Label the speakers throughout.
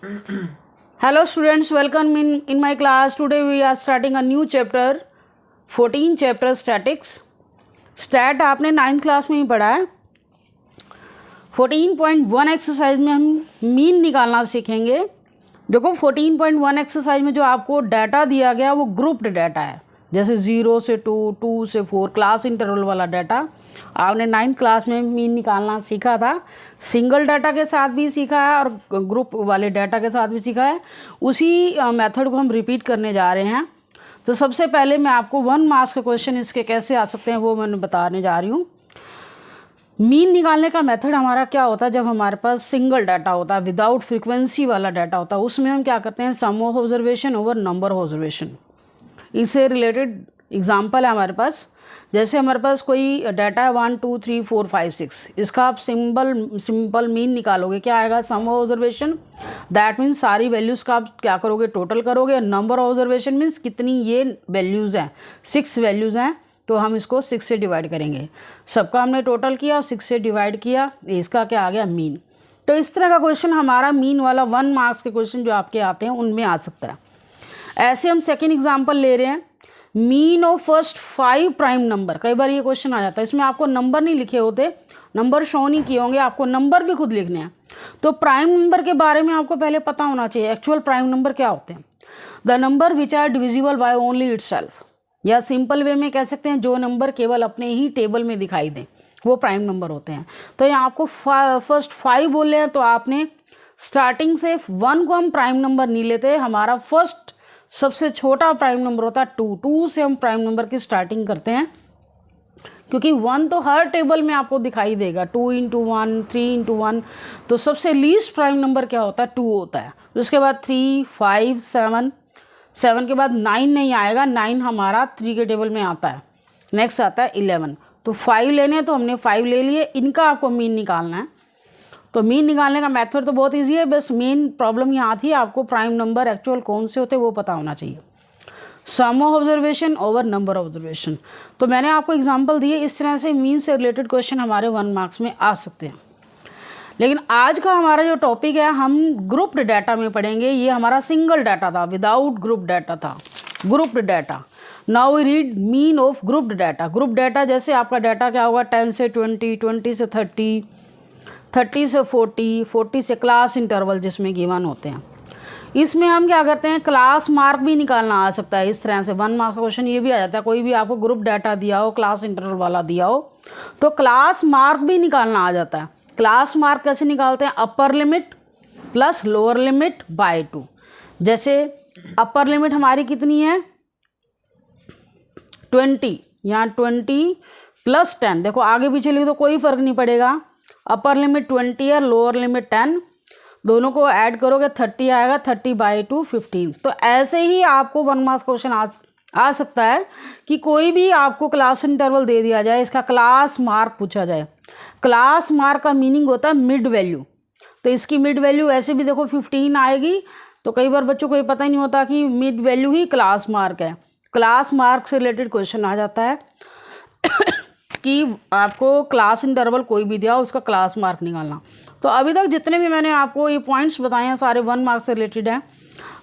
Speaker 1: Hello students, welcome in my class. Today we are starting a new chapter, 14 chapter statics. Stat आपने 9th class में ही पढ़ा है. 14.1 exercise में हम mean निकालना सीखेंगे. देखो 14.1 एक्सरसाइज में जो आपको डाटा दिया गया वो ग्रुप्ड डाटा है, जैसे 0 से 2, 2 से 4 क्लास इंटरवल वाला डाटा. आपने 9th क्लास में मीन निकालना सीखा था. सिंगल डाटा के साथ भी सीखा है और ग्रुप वाले डाटा के साथ भी सीखा है. उसी मेथड को हम रिपीट करने जा रहे हैं. तो सबसे पहले मैं आपको 1 मार्क्स के क्वेश्चन इसके कैसे आ सकते हैं वो मैं बताने जा रही हूँ. मीन निकालने का मेथड हमारा क्या होता है, जब हमारे पास सिंगल डाटा होता है, विदाउट फ्रीक्वेंसी वाला डाटा होता है, उसमें हम क्या करते हैं, sum of observation over number of observation. इससे रिलेटेड एग्जांपल है हमारे पास. जैसे हमारे पास कोई डाटा है 1 2 3 4 5 6, इसका आप सिंपल मीन निकालोगे. क्या आएगा, सम ऑफ ऑब्जर्वेशन. दैट मीन्स सारी वैल्यूज़ का आप क्या करोगे, टोटल करोगे. नंबर ऑफ ऑब्जर्वेशन मीन्स कितनी ये वैल्यूज़ हैं, 6 वैल्यूज़ हैं, तो हम इसको 6 से डिवाइड करेंगे. सबका हमने टोटल किया और 6 से डिवाइड किया, इसका क्या आ गया, मीन. तो इस तरह का क्वेश्चन हमारा मीन वाला 1 मार्क्स के क्वेश्चन जो आपके आते हैं उनमें आ सकता है. ऐसे हम सेकेंड एग्जाम्पल ले रहे हैं, mean of first 5 prime number. कई बार ये क्वेश्चन आ जाता है, इसमें आपको नंबर नहीं लिखे होते, नंबर शो नहीं किए होंगे, आपको नंबर भी खुद लिखने हैं. तो प्राइम नंबर के बारे में आपको पहले पता होना चाहिए. एक्चुअल प्राइम नंबर क्या होते हैं, the number which are divisible by only itself, या सिंपल वे में कह सकते हैं जो नंबर केवल अपने ही टेबल में दिखाई दें, वो प्राइम नंबर होते हैं. तो यहाँ आपको फर्स्ट 5 बोले हैं, तो आपने स्टार्टिंग से 1 को हम प्राइम नंबर नहीं लेते. हमारा फर्स्ट सबसे छोटा प्राइम नंबर होता है 2 से हम प्राइम नंबर की स्टार्टिंग करते हैं, क्योंकि 1 तो हर टेबल में आपको दिखाई देगा. 2 × 1, 3 × 1. तो सबसे लीस्ट प्राइम नंबर क्या होता है, 2 होता है. उसके बाद 3, 5, 7 के बाद 9 नहीं आएगा. 9 हमारा 3 के टेबल में आता है. नेक्स्ट आता है 11. तो 5 लेने हैं तो हमने 5 ले लिए. इनका आपको मीन निकालना है. तो मीन निकालने का मेथड तो बहुत इजी है, बस मेन प्रॉब्लम यहाँ थी आपको प्राइम नंबर एक्चुअल कौन से होते हैं वो पता होना चाहिए. Sum of observation over number of observation. तो मैंने आपको एग्जांपल दिए. इस तरह से मीन से रिलेटेड क्वेश्चन हमारे 1 मार्क्स में आ सकते हैं. लेकिन आज का हमारा जो टॉपिक है हम ग्रुप्ड डाटा में पढ़ेंगे. ये हमारा सिंगल डाटा था, विदाउट ग्रुप डाटा था, grouped data. Now we read mean of grouped data. Group data जैसे आपका डाटा क्या होगा, 10 से 20, 20 से 30, 30 से 40, 40 से क्लास इंटरवल जिसमें गिवन होते हैं. इसमें हम क्या करते हैं, क्लास मार्क भी निकालना आ सकता है. इस तरह से 1 मार्क्स का क्वेश्चन ये भी आ जाता है. कोई भी आपको ग्रुप डाटा दिया हो, क्लास इंटरवल वाला दिया हो, तो क्लास मार्क भी निकालना आ जाता है. क्लास मार्क कैसे निकालते हैं, upper limit plus lower limit by 2. जैसे अपर लिमिट हमारी कितनी है, 20, यहाँ 20 + 10. देखो आगे पीछे लिखे तो कोई फ़र्क नहीं पड़ेगा. अपर लिमिट 20 है, लोअर लिमिट 10, दोनों को ऐड करोगे 30 आएगा. 30/2 15. तो ऐसे ही आपको 1 मार्क्स क्वेश्चन आ सकता है कि कोई भी आपको क्लास इंटरवल दे दिया जाए, इसका क्लास मार्क पूछा जाए. क्लास मार्क का मीनिंग होता है मिड वैल्यू. तो इसकी मिड वैल्यू ऐसे भी देखो 15 आएगी. तो कई बार बच्चों को ये पता ही नहीं होता कि मिड वैल्यू ही क्लास मार्क है. क्लास मार्क से रिलेटेड क्वेश्चन आ जाता है कि आपको क्लास इंटरवल कोई भी दिया हो उसका क्लास मार्क निकालना. तो अभी तक जितने भी मैंने आपको ये पॉइंट्स बताए हैं सारे 1 मार्क्स से रिलेटेड हैं.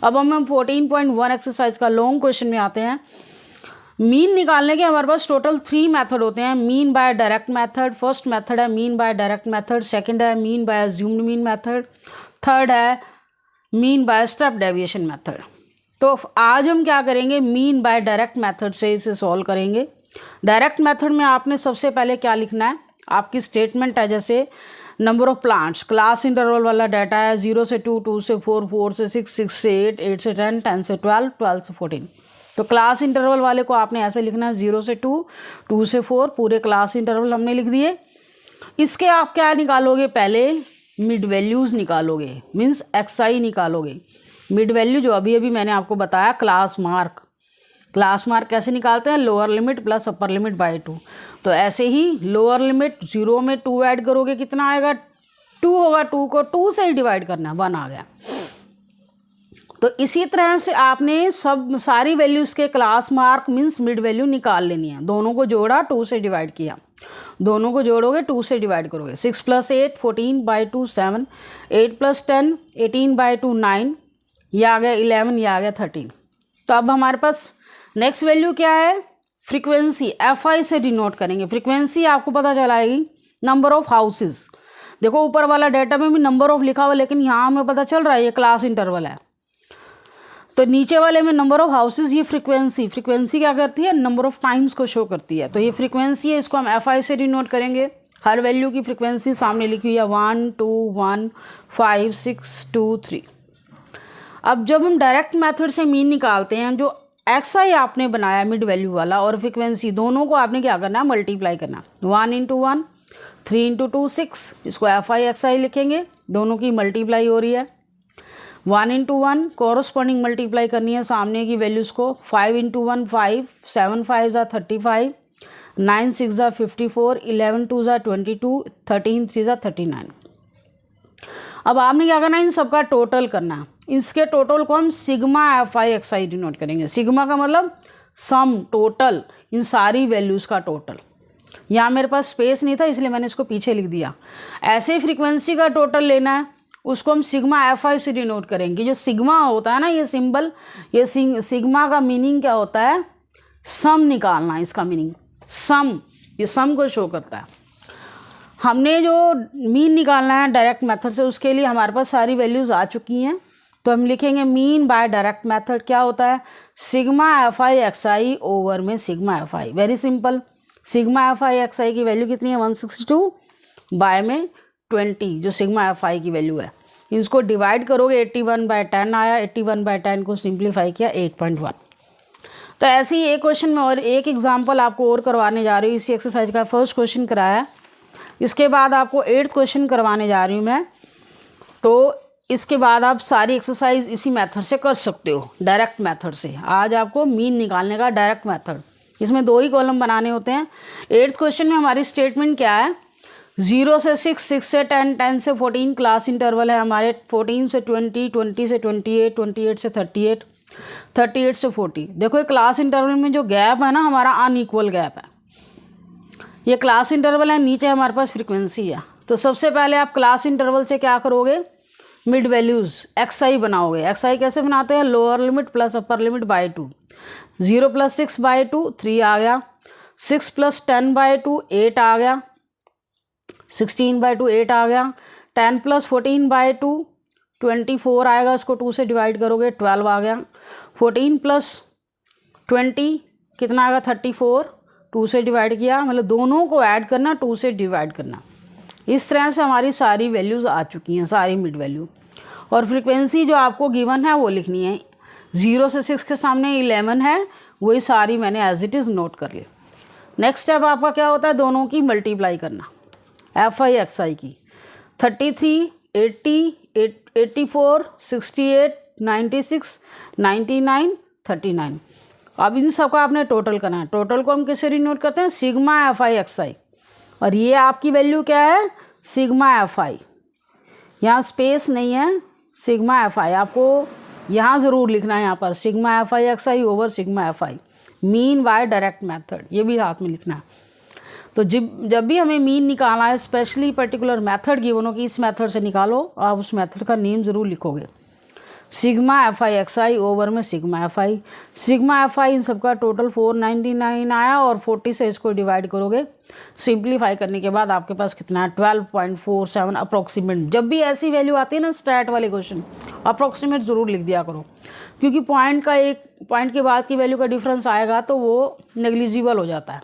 Speaker 1: अब हम 14.1 एक्सरसाइज का लॉन्ग क्वेश्चन में आते हैं. मीन निकालने के हमारे पास टोटल 3 मेथड होते हैं. Mean by direct method, first method है mean by direct method, second है mean by assumed mean method, third है mean by step deviation method. तो आज हम क्या करेंगे, मीन बाय डायरेक्ट मेथड से इसे सॉल्व करेंगे. डायरेक्ट मेथड में आपने सबसे पहले क्या लिखना है, आपकी स्टेटमेंट है जैसे number of plants, class interval वाला डाटा है 0 से 2, 2 से 4, 4 से 6, 6 से 8, 8 से 10, 10 से 12, 12 से 14. तो क्लास इंटरवल वाले को आपने ऐसे लिखना है 0 से 2, 2 से 4, पूरे क्लास इंटरवल हमने लिख दिए. इसके आप क्या निकालोगे, पहले मिड वैल्यूज़ निकालोगे, मीन्स XI निकालोगे. मिड वैल्यू जो अभी अभी मैंने आपको बताया, क्लास मार्क. क्लास मार्क कैसे निकालते हैं, lower limit plus upper limit by 2. तो ऐसे ही लोअर लिमिट 0 में 2 ऐड करोगे कितना आएगा, 2 होगा. 2 को 2 से ही डिवाइड करना है, 1 आ गया. तो इसी तरह से आपने सारी वैल्यूज़ के class mark means mid value निकाल लेनी है. दोनों को जोड़ा, 2 से डिवाइड किया. दोनों को जोड़ोगे 2 से डिवाइड करोगे। 6 + 8 14/2 7, 8 + 10 18/2 9, ये आ गया 11, ये आ गया 13। तो अब हमारे पास नेक्स्ट वैल्यू क्या है, फ्रीक्वेंसी FI से डिनोट करेंगे। फ्रीक्वेंसी आपको पता चलाएगी नंबर ऑफ हाउसेस। देखो ऊपर वाला डाटा में भी नंबर ऑफ लिखा हुआ, लेकिन यहाँ हमें पता चल रहा है ये क्लास इंटरवल है, तो नीचे वाले में नंबर ऑफ हाउसेस, ये फ्रीक्वेंसी क्या करती है, नंबर ऑफ टाइम्स को शो करती है। तो ये फ्रीक्वेंसी है, इसको हम FI से डिनोट करेंगे। हर वैल्यू की फ्रीक्वेंसी सामने लिखी हुई है 1 2 1 5 6 2 3। अब जब हम डायरेक्ट मेथड से मीन निकालते हैं, जो XI आपने बनाया मिड वैल्यू वाला और फ्रीक्वेंसी, दोनों को आपने क्या करना है, मल्टीप्लाई करना। 1 × 1 3 × 2 6, इसको FI XI लिखेंगे, दोनों की मल्टीप्लाई हो रही है। 1 × 1 कॉरस्पॉन्डिंग मल्टीप्लाई करनी है सामने की वैल्यूज़ को। 5 × 1 5, 7 5 = 35, 9 6 = 54, 11 2 = 22, 13 3 = 39। अब आपने क्या करना है, इन सबका टोटल करना है। इसके टोटल को हम सिग्मा FI XI डिनोट करेंगे। सिग्मा का मतलब सम, टोटल, इन सारी वैल्यूज़ का टोटल। यहाँ मेरे पास स्पेस नहीं था इसलिए मैंने इसको पीछे लिख दिया। ऐसे फ्रीक्वेंसी का टोटल लेना है, उसको हम सिग्मा FI से डिनोट करेंगे। जो सिग्मा होता है ना, ये सिंबल, ये सिग्मा का मीनिंग क्या होता है, सम निकालना है। इसका मीनिंग सम, ये सम को शो करता है। हमने जो मीन निकालना है डायरेक्ट मेथड से, उसके लिए हमारे पास सारी वैल्यूज़ आ चुकी हैं, तो हम लिखेंगे मीन बाय डायरेक्ट मेथड क्या होता है, सिग्मा FI XI ओवर में sigma FI। Very simple. Sigma FI XI की वैल्यू कितनी है, 162 बाय में 20, जो सिग्मा FI की वैल्यू है। इसको डिवाइड करोगे 81/10 आया, 81/10 को सिंप्लीफाई किया 8.1। तो ऐसे ही एक क्वेश्चन में और एक एग्जाम्पल आपको और करवाने जा रही हूँ। इसी एक्सरसाइज का फर्स्ट क्वेश्चन कराया, इसके बाद आपको 8th क्वेश्चन करवाने जा रही हूँ मैं। तो इसके बाद आप सारी एक्सरसाइज इसी मेथड से कर सकते हो, डायरेक्ट मेथड से। आज आपको मीन निकालने का डायरेक्ट मेथड, इसमें 2 ही कॉलम बनाने होते हैं। 8th क्वेश्चन में हमारी स्टेटमेंट क्या है, 0 से 6, 6 से 10, 10 से 14 क्लास इंटरवल है हमारे, 14 से 20, 20 से 28, 28 से 38, 38 से 40। देखो ये क्लास इंटरवल में जो गैप है ना हमारा, अनइक्वल गैप है। ये क्लास इंटरवल है, नीचे हमारे पास फ्रीक्वेंसी है। तो सबसे पहले आप क्लास इंटरवल से क्या करोगे, मिड वैल्यूज़ XI बनाओगे। XI कैसे बनाते हैं, lower limit plus upper limit by 2। 0 + 6/2 3 आ गया, 6 + 10/2 8 आ गया, 16/2 8 आ गया, 10 + 14/2 24 आएगा, इसको 2 से डिवाइड करोगे 12 आ गया, 14 + 20 कितना आएगा 34, 2 से डिवाइड किया, मतलब दोनों को ऐड करना, 2 से डिवाइड करना। इस तरह से हमारी सारी वैल्यूज़ आ चुकी हैं, सारी मिड वैल्यू। और फ्रीक्वेंसी जो आपको गिवन है वो लिखनी है। 0 से 6 के सामने 11 है, वही सारी मैंने एज इट इज़ नोट कर ली। नेक्स्ट स्टेप आपका क्या होता है, दोनों की मल्टीप्लाई करना, FI XI की। 33 80 84 68 96 99 39। अब इन सब का आपने टोटल करना है। टोटल को हम किससे डिनोट करते हैं, सिग्मा FI XI। और ये आपकी वैल्यू क्या है, सिग्मा FI। यहाँ स्पेस नहीं है, सिग्मा FI आपको यहाँ ज़रूर लिखना है। यहाँ पर sigma FI XI over sigma FI, mean by direct method, ये भी हाथ में लिखना है। तो जब भी हमें मीन निकालना है, स्पेशली पर्टिकुलर मेथड गिवन हो कि इस मेथड से निकालो, आप उस मेथड का नेम ज़रूर लिखोगे। सिग्मा FI XI ओवर में सिग्मा FI। सिग्मा FI इन सबका टोटल 499 आया, और 40 से इसको डिवाइड करोगे, सिंप्लीफाई करने के बाद आपके पास कितना है 12.47 अप्रॉक्सीमेट। जब भी ऐसी वैल्यू आती है ना स्टैट वाले क्वेश्चन, अप्रॉक्सीमेट ज़रूर लिख दिया करो, क्योंकि पॉइंट के बाद की वैल्यू का डिफरेंस आएगा तो वो नेग्लिजिबल हो जाता है।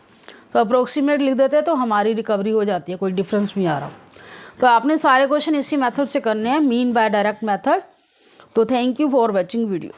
Speaker 1: तो अप्रॉक्सीमेट लिख देते हैं तो हमारी रिकवरी हो जाती है, कोई डिफरेंस नहीं आ रहा। तो आपने सारे क्वेश्चन इसी मेथड से करने हैं, मीन बाय डायरेक्ट मेथड। तो thank you for watching video.